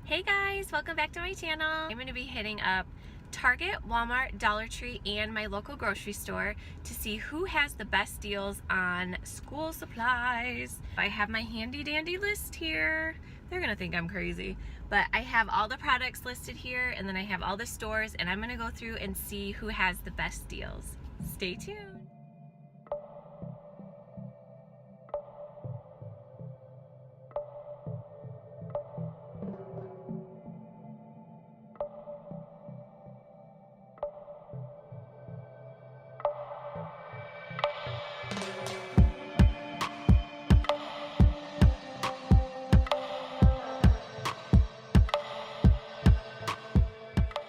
Hey guys, welcome back to my channel. I'm going to be hitting up Target, Walmart, Dollar Tree, and my local grocery store to see who has the best deals on school supplies. I have my handy dandy list here. They're going to think I'm crazy, but I have all the products listed here, and then I have all the stores, and I'm going to go through and see who has the best deals. Stay tuned.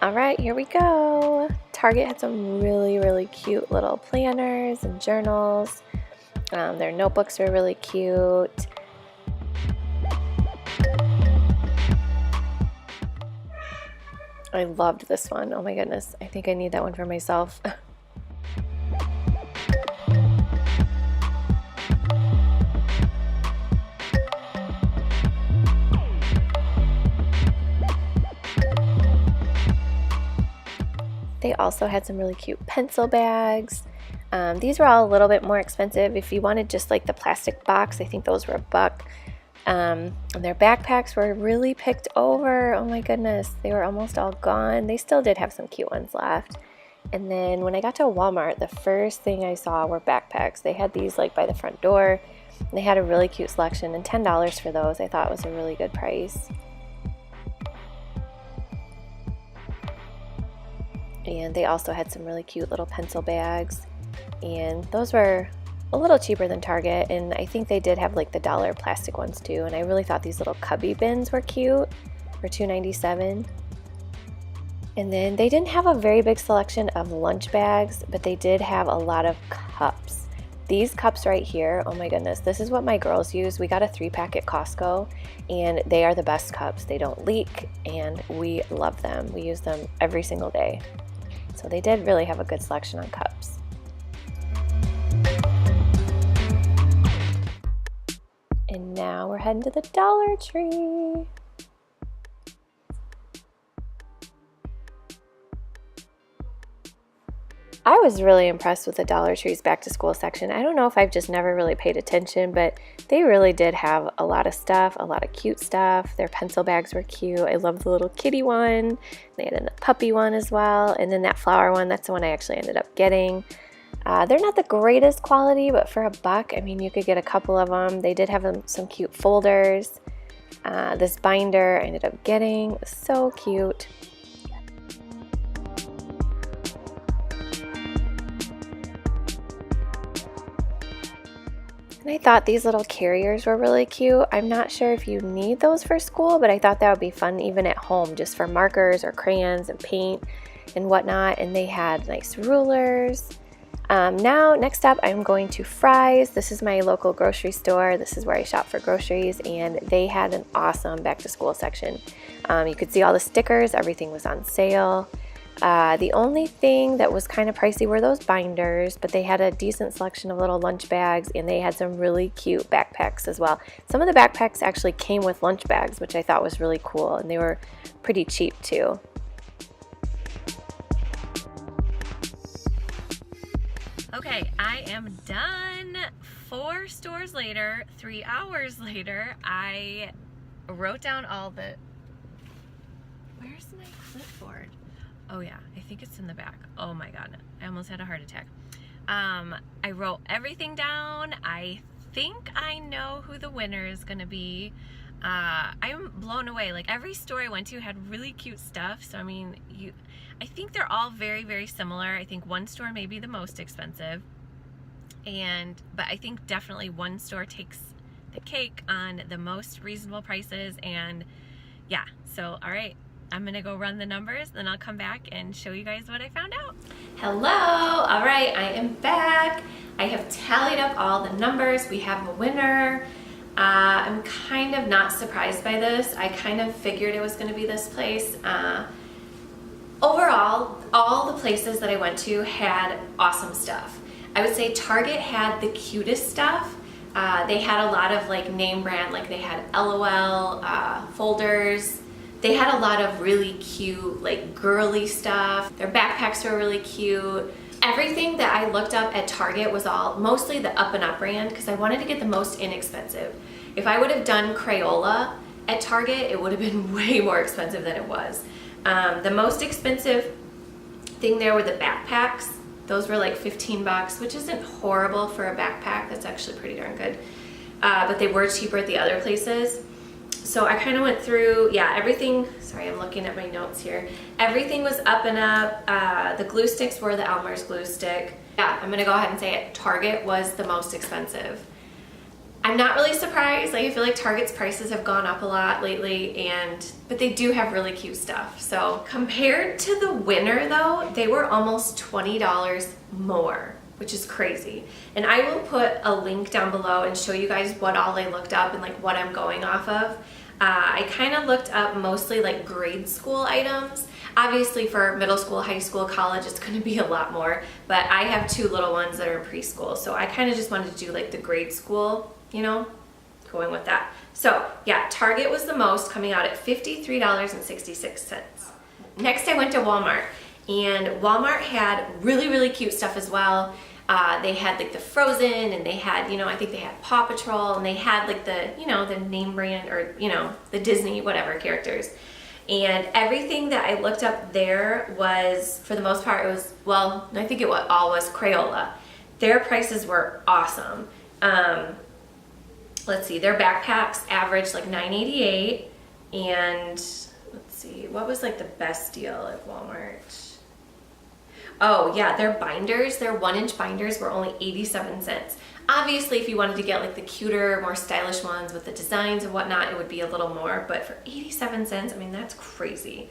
All right, here we go. Target had some really cute little planners and journals. Their notebooks were really cute. I loved this one. Oh my goodness, I think I need that one for myself. They also had some really cute pencil bags. These were all a little bit more expensive. If you wanted just like the plastic box, I think those were $1. And their backpacks were really picked over. Oh my goodness, they were almost all gone. They still did have some cute ones left. And then when I got to Walmart, the first thing I saw were backpacks. They had these like by the front door. They had a really cute selection, and $10 for those I thought was a really good price. And they also had some really cute little pencil bags, and those were a little cheaper than Target, and I think they did have like the dollar plastic ones too, and I really thought these little cubby bins were cute for $2.97. And then they didn't have a very big selection of lunch bags, but they did have a lot of cups. These cups right here, oh my goodness, this is what my girls use. We got a 3-pack at Costco, and they are the best cups. They don't leak, and we love them. We use them every single day. So they did really have a good selection on cups. And now we're heading to the Dollar Tree. I was really impressed with the Dollar Tree's back to school section. I don't know if I've just never really paid attention, but they really did have a lot of stuff, a lot of cute stuff. Their pencil bags were cute. I love the little kitty one. They had a puppy one as well. And then that flower one, that's the one I actually ended up getting. They're not the greatest quality, but for $1, I mean, you could get a couple of them. They did have some cute folders. This binder I ended up getting. It was so cute. And I thought these little carriers were really cute. I'm not sure if you need those for school, but I thought that would be fun even at home, just for markers or crayons and paint and whatnot. And they had nice rulers. Now, next up, I'm going to Fry's. This is my local grocery store. This is where I shop for groceries, and they had an awesome back to school section. You could see all the stickers. Everything was on sale. The only thing that was kind of pricey were those binders, but they had a decent selection of little lunch bags, and they had some really cute backpacks as well. Some of the backpacks actually came with lunch bags, which I thought was really cool, and they were pretty cheap too. Okay, I am done. 4 stores later, 3 hours later, I wrote down all the... Where's my clipboard? Oh yeah, I think it's in the back. Oh my god, I almost had a heart attack. I wrote everything down. I think I know who the winner is gonna be. I'm blown away. Like, every store I went to had really cute stuff. So I mean, I think they're all very similar. I think one store may be the most expensive, but I think definitely one store takes the cake on the most reasonable prices. And yeah, so all right, I'm gonna go run the numbers, then I'll come back and show you guys what I found out. Hello, all right, I am back. I have tallied up all the numbers. We have a winner. I'm kind of not surprised by this. I kind of figured it was gonna be this place. Overall, all the places that I went to had awesome stuff. I would say Target had the cutest stuff. They had a lot of like name brand, like they had LOL folders. They had a lot of really cute, like girly stuff. Their backpacks were really cute. Everything that I looked up at Target was all mostly the Up and Up brand because I wanted to get the most inexpensive. If I would have done Crayola at Target, it would have been way more expensive than it was. The most expensive thing there were the backpacks. Those were like 15 bucks, which isn't horrible for a backpack. That's actually pretty darn good. But they were cheaper at the other places. So I kind of went through, yeah, everything. Sorry, I'm looking at my notes here. Everything was Up and Up. The glue sticks were the Elmer's glue stick. Yeah, I'm gonna go ahead and say it. Target was the most expensive. I'm not really surprised. Like, I feel like Target's prices have gone up a lot lately, but they do have really cute stuff. So compared to the winter though, they were almost $20 more, which is crazy. And I will put a link down below and show you guys what all I looked up and like what I'm going off of. I kind of looked up mostly like grade school items. Obviously for middle school, high school, college, it's gonna be a lot more, but I have 2 little ones that are in preschool. So I kind of just wanted to do like the grade school, you know, going with that. So yeah, Target was the most, coming out at $53.66. Next I went to Walmart, and Walmart had really, really cute stuff as well. They had like the Frozen, and they had, you know, I think they had Paw Patrol, and they had like the, you know, the name brand, or, you know, the Disney whatever characters. And everything that I looked up there was, for the most part, it was, well, I think it was all was Crayola. Their prices were awesome. Let's see, their backpacks averaged like $9.88, and let's see, what was like the best deal at Walmart? Oh yeah, their binders, their 1-inch binders were only 87 cents. Obviously, if you wanted to get like the cuter, more stylish ones with the designs and whatnot, it would be a little more, but for 87 cents, I mean, that's crazy.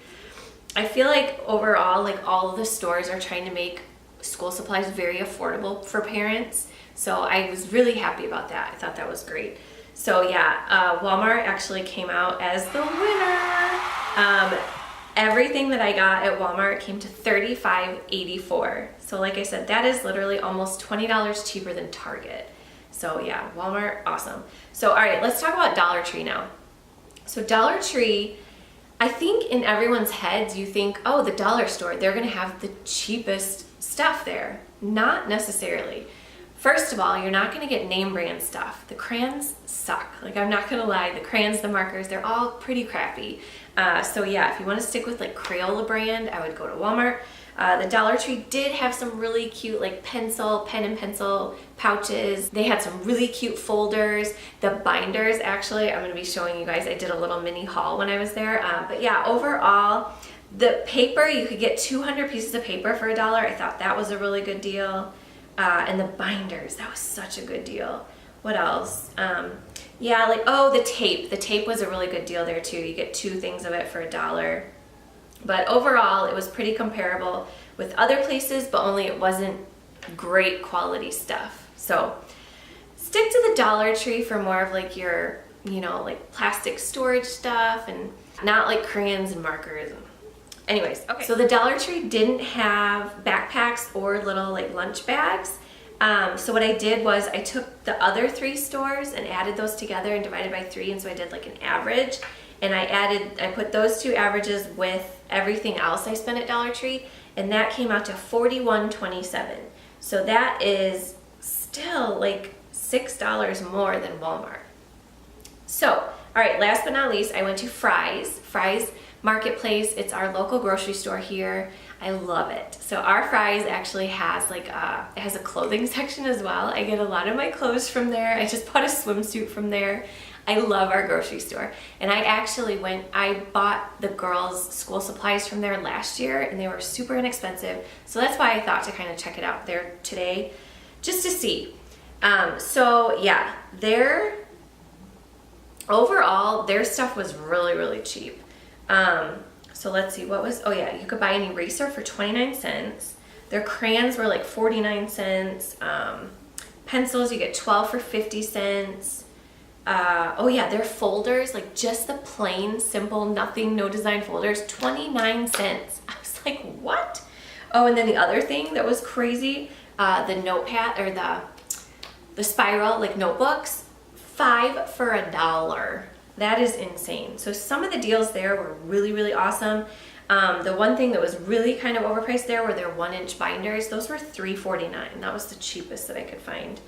I feel like overall, like all of the stores are trying to make school supplies very affordable for parents. So I was really happy about that. I thought that was great. So yeah, Walmart actually came out as the winner. Everything that I got at Walmart came to $35.84. So like I said, that is literally almost $20 cheaper than Target. So yeah, Walmart, awesome. So all right, let's talk about Dollar Tree now. So Dollar Tree, I think in everyone's heads, you think, oh, the dollar store, they're gonna have the cheapest stuff there. Not necessarily. First of all, you're not gonna get name brand stuff. The crayons suck. Like, I'm not gonna lie, the crayons, the markers, they're all pretty crappy. So yeah, if you wanna stick with like Crayola brand, I would go to Walmart. The Dollar Tree did have some really cute like pen and pencil pouches. They had some really cute folders. The binders, actually, I'm gonna be showing you guys. I did a little mini haul when I was there. But yeah, overall, the paper, you could get 200 pieces of paper for $1. I thought that was a really good deal. And the binders, that was such a good deal. What else? Yeah, like, oh, the tape. The tape was a really good deal there too. You get 2 things of it for $1. But overall, it was pretty comparable with other places, but only it wasn't great quality stuff. So stick to the Dollar Tree for more of like your, you know, like plastic storage stuff, and not like crayons and markers. Anyways, okay. So the Dollar Tree didn't have backpacks or little like lunch bags. So what I did was I took the other 3 stores and added those together and divided by 3, and so I did like an average. And I put those 2 averages with everything else I spent at Dollar Tree, and that came out to $41.27. So that is still like $6 more than Walmart. So, all right, last but not least, I went to Fry's Marketplace. It's our local grocery store here. I love it. So our Fry's actually has like it has a clothing section as well. I get a lot of my clothes from there. I just bought a swimsuit from there. I love our grocery store. And I bought the girls' school supplies from there last year, and they were super inexpensive. So that's why I thought to kind of check it out there today, just to see. So yeah, overall, their stuff was really, really cheap. So let's see, oh yeah, you could buy an eraser for 29 cents. Their crayons were like 49 cents. Pencils, you get 12 for 50 cents. Oh yeah, their folders, like just the plain, simple, nothing, no design folders, 29 cents. I was like, what? Oh, and then the other thing that was crazy, the notepad, or the spiral, like notebooks, 5 for $1. That is insane. So some of the deals there were really, really awesome. The one thing that was really kind of overpriced there were their 1-inch binders. Those were $3.49. That was the cheapest that I could find.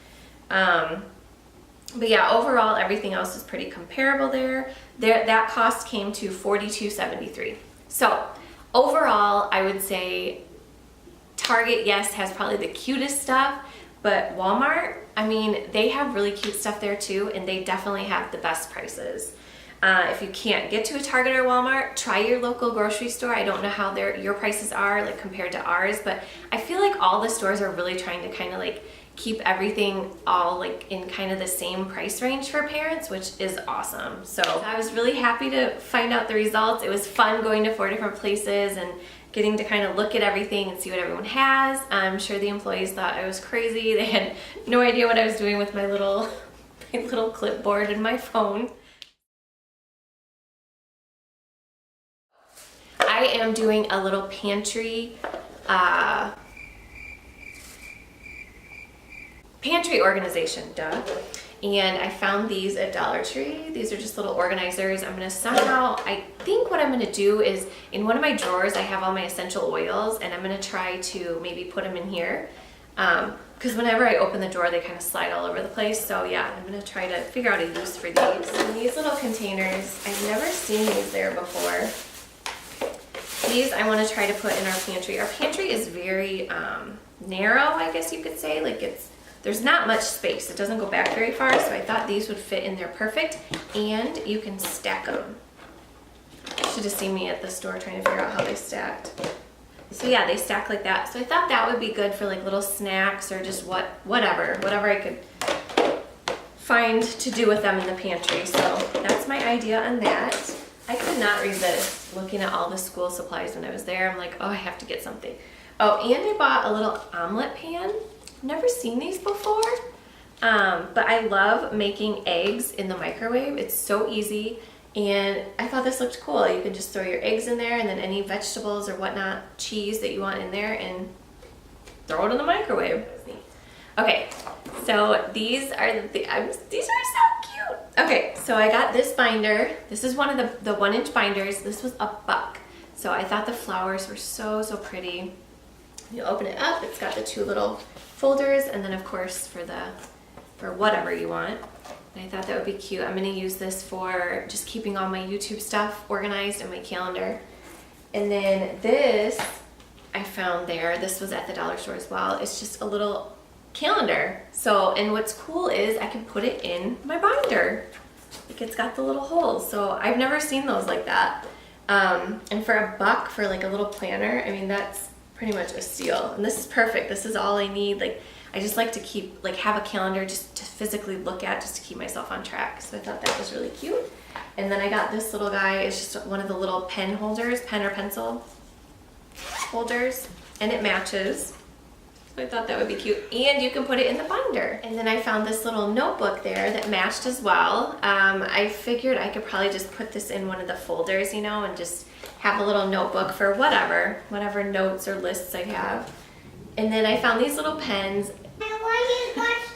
But yeah, overall, everything else is pretty comparable there. That cost came to $42.73. So overall, I would say Target, yes, has probably the cutest stuff, but Walmart, I mean, they have really cute stuff there too, and they definitely have the best prices. If you can't get to a Target or Walmart, try your local grocery store. I don't know how your prices are like compared to ours, but I feel like all the stores are really trying to kind of like keep everything all like in kind of the same price range for parents, which is awesome. So I was really happy to find out the results. It was fun going to 4 different places and getting to kind of look at everything and see what everyone has. I'm sure the employees thought I was crazy. They had no idea what I was doing with my little clipboard and my phone. I am doing a little pantry organization, duh. And I found these at Dollar Tree. These are just little organizers. I'm gonna somehow, I think what I'm gonna do is, in one of my drawers I have all my essential oils, and I'm gonna try to maybe put them in here. Because whenever I open the drawer, they kind of slide all over the place. So yeah, I'm gonna try to figure out a use for these. And these little containers, I've never seen these there before. These I want to try to put in our pantry. Our pantry is very narrow, I guess you could say. Like there's not much space. It doesn't go back very far, so I thought these would fit in there perfect. And you can stack them. You should have seen me at the store trying to figure out how they stacked. So yeah, they stack like that. So I thought that would be good for like little snacks or just whatever I could find to do with them in the pantry. So that's my idea on that. I could not resist looking at all the school supplies when I was there. I'm like, oh, I have to get something. Oh, and I bought a little omelet pan. I've never seen these before, but I love making eggs in the microwave. It's so easy, and I thought this looked cool. You can just throw your eggs in there and then any vegetables or whatnot, cheese that you want in there, and throw it in the microwave. Okay, so these are these are so cute. Okay, so I got this binder. This is one of the 1-inch binders. This was $1. So I thought the flowers were so pretty. You open it up, it's got the 2 little folders, and then of course for whatever you want. And I thought that would be cute. I'm gonna use this for just keeping all my YouTube stuff organized and my calendar. And then this I found there. This was at the dollar store as well. It's just a little calendar. So, and what's cool is I can put it in my binder. Like it's got the little holes. So I've never seen those like that. And for $1 for like a little planner, I mean, that's pretty much a steal. And this is perfect. This is all I need. Like, I just like to keep, like have a calendar just to physically look at, just to keep myself on track. So I thought that was really cute. And then I got this little guy. It's just one of the little pen holders, pen or pencil holders, and it matches. I thought that would be cute, and you can put it in the binder. And then I found this little notebook there that matched as well. I figured I could probably just put this in one of the folders, you know, and just have a little notebook for whatever notes or lists I have. And then I found these little pens. I want to watch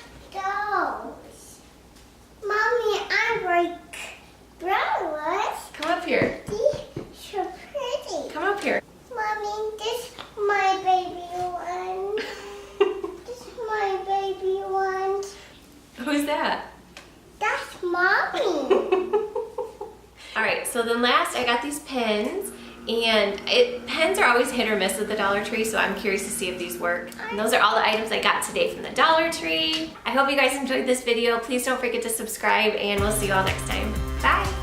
those. Mommy, I like flowers. Come up here. They're so pretty. Come up here. Mommy, this is my baby one. This is my baby one. Who's that? That's Mommy. All right, so then last I got these pens, and pens are always hit or miss at the Dollar Tree, so I'm curious to see if these work. And those are all the items I got today from the Dollar Tree. I hope you guys enjoyed this video. Please don't forget to subscribe, and we'll see you all next time. Bye.